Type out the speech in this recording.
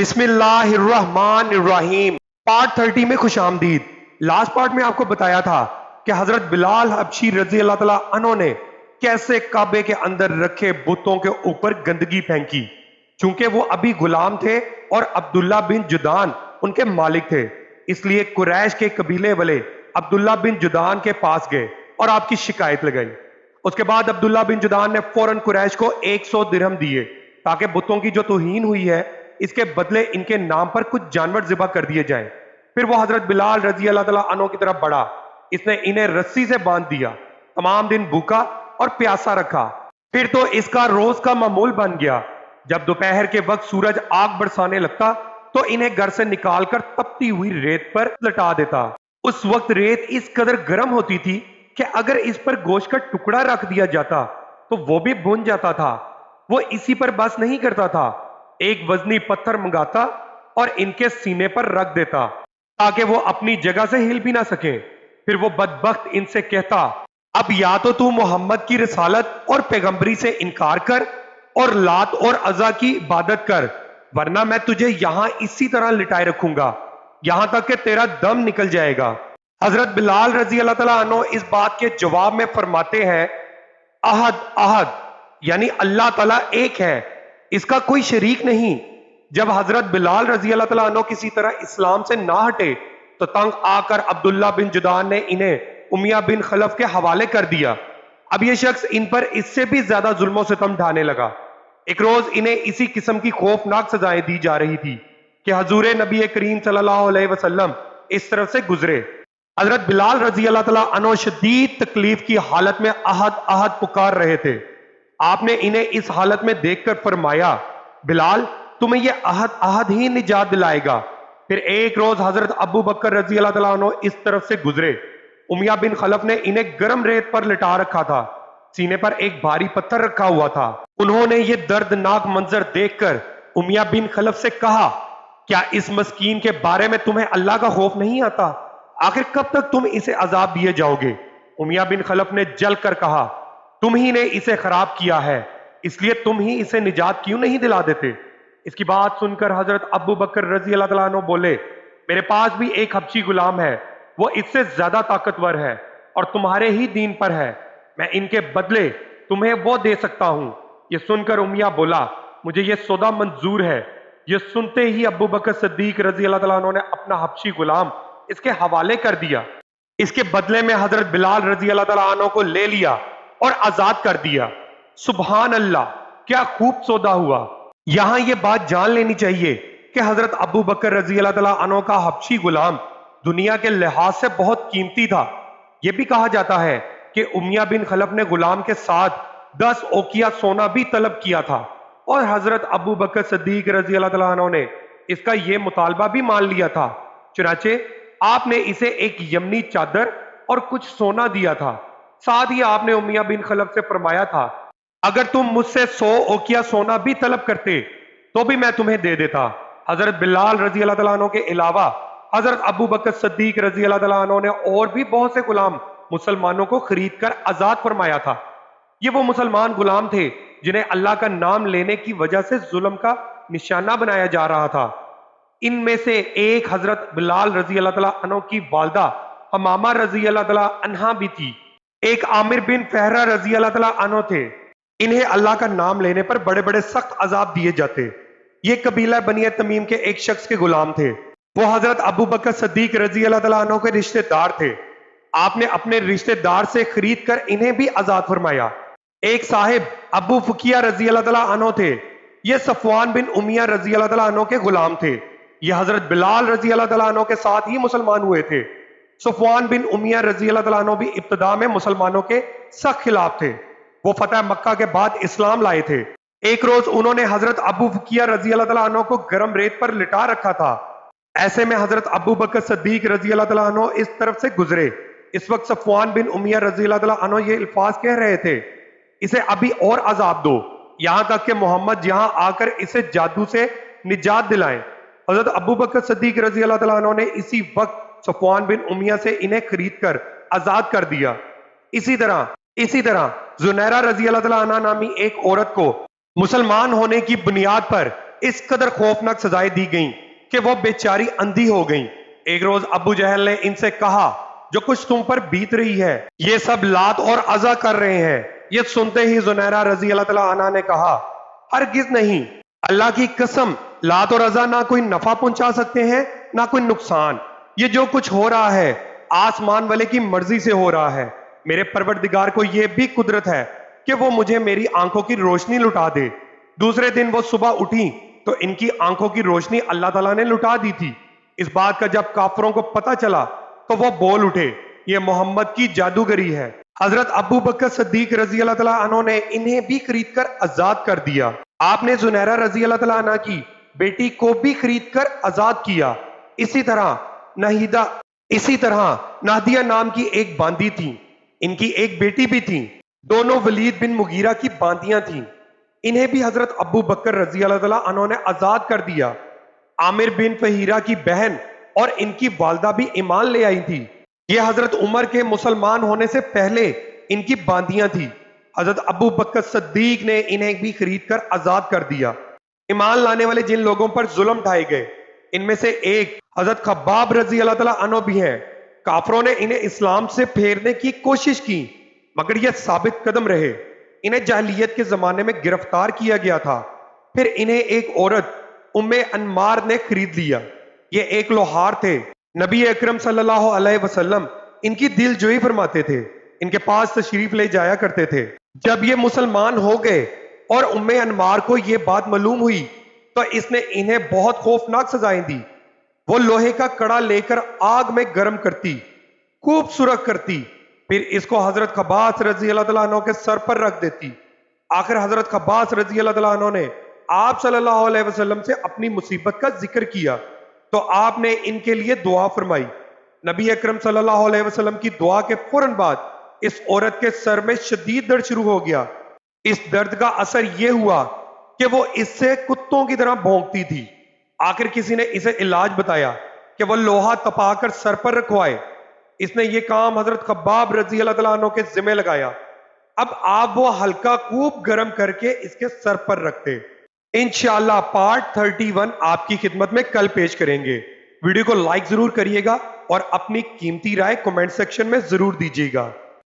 बिस्मिल्लाहिर्रहमानिर्रहीम। पार्ट 30 में खुश आमदीद। लास्ट पार्ट में आपको बताया था कि हजरत बिलाल हबशी रजी अल्लाह तआला अन्हो ने कैसे काबे के अंदर रखे बुतों के ऊपर गंदगी फेंकी, चूंकि वो अभी गुलाम थे और अब्दुल्ला बिन जुदान उनके मालिक थे। इसलिए कुरैश के कबीले वाले अब्दुल्ला बिन जुदान के पास गए और आपकी शिकायत लगाई। उसके बाद अब्दुल्ला बिन जुदान ने फौरन कुरैश को 100 दिरहम दिए ताकि बुतों की जो तौहीन हुई है इसके बदले इनके नाम पर कुछ जानवर ज़िबा कर दिए जाएं। फिर वो हजरत बिलाल रजी अल्लाह तआला अन्हो की तरफ बढ़ा। इसने इन्हें रस्सी से बांध दिया, तमाम दिन भूखा और प्यासा रखा। फिर तो इसका रोज का मामूल बन गया, जब दोपहर के वक्त सूरज आग बरसाने लगता तो इन्हें घर से निकालकर तपती हुई रेत पर लटा देता। उस वक्त रेत इस कदर गर्म होती थी कि अगर इस पर गोश्त का टुकड़ा रख दिया जाता तो वो भी भुन जाता था। वो इसी पर बस नहीं करता था, एक वजनी पत्थर मंगाता और इनके सीने पर रख देता ताकि वो अपनी जगह से हिल भी ना सके। फिर वो बदबख्त इनसे कहता, अब या तो तू मोहम्मद की रिसालत और पैगंबरी से इनकार कर और लात और अज़ा की इबादत कर, वरना मैं तुझे यहां इसी तरह लिटाए रखूंगा यहां तक कि तेरा दम निकल जाएगा। हजरत बिलाल रजी अल्लाह तआला अन्हो इस बात के जवाब में फरमाते हैं, अहद अहद यानी अल्लाह ताला एक है, इसका कोई शरीक नहीं। जब हजरत बिलाल रजी अल्लाह तआला अन्हो किसी तरह इस्लाम से ना हटे तो तंग आकर अब्दुल्ला बिन जुदान ने इन्हें उमिया बिन खलफ के हवाले कर दिया। अब यह शख्स इन पर इससे भी ज्यादा जुल्मों सितम ढाने लगा। एक रोज इन्हें इसी किस्म की खौफनाक सजाएं दी जा रही थी कि हजूर नबी करीम सल्लल्लाहु अलैहि वसल्लम इस तरफ से गुजरे। हजरत बिलाल रजी अल्लाह तआला अन्हो शदीद तकलीफ की हालत में अहद अहद पुकार रहे थे। आपने इन्हें इस हालत में देखकर फरमाया, बिलाल तुम्हें यह अहद अहद ही निजात दिलाएगा। फिर एक रोज हजरत अबू बकर रजी अल्लाह तआला अन्हो इस तरफ से गुजरे। उमिया बिन खलफ ने इन्हें गर्म रेत पर लिटा रखा था, सीने पर एक भारी पत्थर रखा हुआ था। उन्होंने ये दर्दनाक मंजर देखकर उमिया बिन खलफ से कहा, क्या इस मस्कीन के बारे में तुम्हें अल्लाह का खौफ नहीं आता? आखिर कब तक तुम इसे अजाब दिए जाओगे? उमिया बिन खलफ ने जल कर कहा, तुम ही ने इसे खराब किया है, इसलिए तुम ही इसे निजात क्यों नहीं दिला देते? इसकी बात सुनकर हजरत अबू बकर रजी अल्लाह तआला अन्हु बोले, मेरे पास भी एक हबशी गुलाम है, वो इससे ज्यादा ताकतवर है और तुम्हारे ही दीन पर है, मैं इनके बदले तुम्हें वो दे सकता हूं। ये सुनकर उमिया बोला, मुझे ये सौदा मंजूर है। ये सुनते ही अबू बकर सिद्दीक रजी अल्लाह तआला अन्हु ने अपना हबशी गुलाम इसके हवाले कर दिया। इसके बदले में हजरत बिलाल रजी अल्लाह तआला अन्हु को ले लिया और आजाद कर दिया। सुभान अल्लाह, क्या खूब सौदा हुआ। यहां यह बात जान लेनी चाहिए कि हजरत अबू बकर रजी अल्लाह तआला अन्हु का हबशी गुलाम दुनिया के लिहाज से बहुत कीमती था। यह भी कहा जाता है कि उमिया बिन खलफ ने गुलाम के साथ 10 ओकिया सोना भी तलब किया था और हजरत अबू बकर सिद्दीक रजी अल्लाह तआला अन्हु ने इसका यह मुतालबा भी मान लिया था। चुनाचे आपने इसे एक यमनी चादर और कुछ सोना दिया था। साथ ही आपने उमिया बिन खलफ से फरमाया था, अगर तुम मुझसे 100 ओकिया सोना भी तलब करते तो भी मैं तुम्हें दे देता। हजरत बिलाल रजी अल्लाह तआला अन्हु के अलावा हजरत अबू बकर सिद्दीक रजी अल्लाह तआला अन्हु ने और भी बहुत से गुलाम मुसलमानों को खरीद कर आजाद फरमाया था। ये वो मुसलमान गुलाम थे जिन्हें अल्लाह का नाम लेने की वजह से जुल्म का निशाना बनाया जा रहा था। इनमें से एक हजरत बिलाल रजी अल्लाह तआला अन्हु की वालदा हमामा रजी अल्लाह तआला अन्हा भी थी। एक आमिर बिन फहरा रजी अल्लाह तआला अन्हु थे। इन्हें अल्लाह का नाम लेने पर बड़े बड़े सख्त अजाब दिए जाते। ये कबीला बनी तमीम के एक शख्स के गुलाम थे। वो हजरत अबू बकर सिद्दीक रजी अल्लाह तआला अन्हु के रिश्तेदार थे। आपने अपने रिश्तेदार से खरीद कर इन्हें भी आजाद फरमाया। एक साहिब अबू फुकिया रजी अल्लाह तआला अन्हु थे। ये सफवान बिन उमिया रजी अल्लाह तआला अन्हु के गुलाम थे। ये हजरत बिलाल रजी अल्लाह तआला अन्हु के साथ ही मुसलमान हुए थे। सफवान बिन उमिया रजी अल्लाह तआला अन्हु भी इब्तिदा में मुसलमानों के सख्त खिलाफ थे। वो फतह मक्का के बाद इस्लाम लाए थे। एक रोज उन्होंने हजरत अबू फुकिया रजी अल्लाह तआला अन्हु को गर्म रेत पर लिटा रखा था। ऐसे में हजरत अबू बकर सिद्दीक रजी अल्लाह तआला अन्हु इस तरफ से गुजरे। इस वक्त सफवान बिन उमिया रजी अल्लाह तआला अन्हु ये अल्फाज कह रहे थे, इसे अभी और अजाब दो, यहां तक कि मोहम्मद यहां आकर इसे जादू से निजात दिलाएं। हजरत अबू बकर सिद्दीक रजी अल्लाह तआला अन्हु ने इसी वक्त सफवान बिन उमिया से इन्हें खरीद कर आजाद कर दिया। इसी तरह जुनैरा रजी अल्लाह तआला अन्हा नामी एक औरत को मुसलमान होने की बुनियाद पर इस कदर खौफनाक सजाएं दी गईं कि वो बेचारी अंधी हो गईं। एक रोज अबू जहल ने इनसे कहा, जो कुछ तुम पर बीत रही है ये सब लात और अज़ा कर रहे हैं। ये सुनते ही जुनैरा रजी अल्लाह तआला अन्हा ने कहा, हरगिज नहीं, अल्लाह की कसम, लात और अज़ा ना कोई नफा पहुंचा सकते हैं ना कोई नुकसान। ये जो कुछ हो रहा है आसमान वाले की मर्जी से हो रहा है। मेरे परवरदिगार को यह भी कुदरत है कि वो मुझे मेरी आंखों की रोशनी लुटा दे। दूसरे दिन वो सुबह उठी तो इनकी आंखों की रोशनी अल्लाह ताला ने लुटा दी थी। इस बात का जब काफरों को पता चला तो वो बोल उठे, ये मोहम्मद की जादूगरी है। हजरत अबू बकर सिद्दीक रजी अल्लाह तआला अन्हु ने इन्हें भी खरीद कर आजाद कर दिया। आपने जुनैरा रजी अल्लाह तआला अन्हा की बेटी को भी खरीद कर आजाद किया। इसी तरह नादिया नाम की एक बांदी थी, इनकी एक बेटी भी थी। दोनों वलीद बिन मुगीरा की बांदियां थीं। इन्हें भी हजरत अबू बकर रजी अल्लाह तआला अन्हु ने आजाद कर दिया। आमिर बिन फहीरा की बहन और इनकी वालदा भी ईमान ले आई थी। ये हजरत उमर के मुसलमान होने से पहले इनकी बांदियां थी। हजरत अबू बकर सिद्दीक ने इन्हें भी खरीद कर आजाद कर दिया। ईमान लाने वाले जिन लोगों पर जुल्म ढाए गए इनमें से एक हजरत खब्बाब रजी अल्लाह तआला अन्हु भी हैं। काफरों ने इन्हें इस्लाम से फेरने की कोशिश की मगर ये साबित कदम रहे। इन्हें जाहिलियत के जमाने में गिरफ्तार किया गया था। फिर इन्हें एक औरत उम्मे अनमार ने खरीद लिया। ये एक लोहार थे। नबी अकरम सल्लल्लाहु अलैहि वसल्लम इनकी दिलजोई फरमाते थे, इनके पास तशरीफ ले जाया करते थे। जब ये मुसलमान हो गए और उम्मे अनमार को ये बात मालूम हुई तो इसने इन्हें बहुत खौफनाक सजाएं दी। वो लोहे का कड़ा लेकर आग में गर्म करती, खूब सुरख करती, फिर इसको हजरत खब्बास रजी अल्लाह तआला अन्हु के सर पर रख देती। आखिर हजरत खब्बास रजी अल्लाह तआला अन्हु ने आप सल्लल्लाहु अलैहि वसल्लम से अपनी मुसीबत का जिक्र किया तो आपने इनके लिए दुआ फरमाई। नबी अकरम सल्लल्लाहु अलैहि वसल्लम की दुआ के फौरन बाद इस औरत के सर में शदीद दर्द शुरू हो गया। इस दर्द का असर यह हुआ कि वो इससे कुत्तों की तरह भौंकती थी। आखिर किसी ने इसे इलाज बताया कि वह लोहा तपाकर सर पर रखवाए। इसने ये काम हजरत खब्बाब रजी अल्लाह तआला अन्हु के जिम्मे लगाया। अब आप वो हल्का खूब गर्म करके इसके सर पर रखते। इंशाअल्लाह पार्ट 31 आपकी खिदमत में कल पेश करेंगे। वीडियो को लाइक जरूर करिएगा और अपनी कीमती राय कमेंट सेक्शन में जरूर दीजिएगा।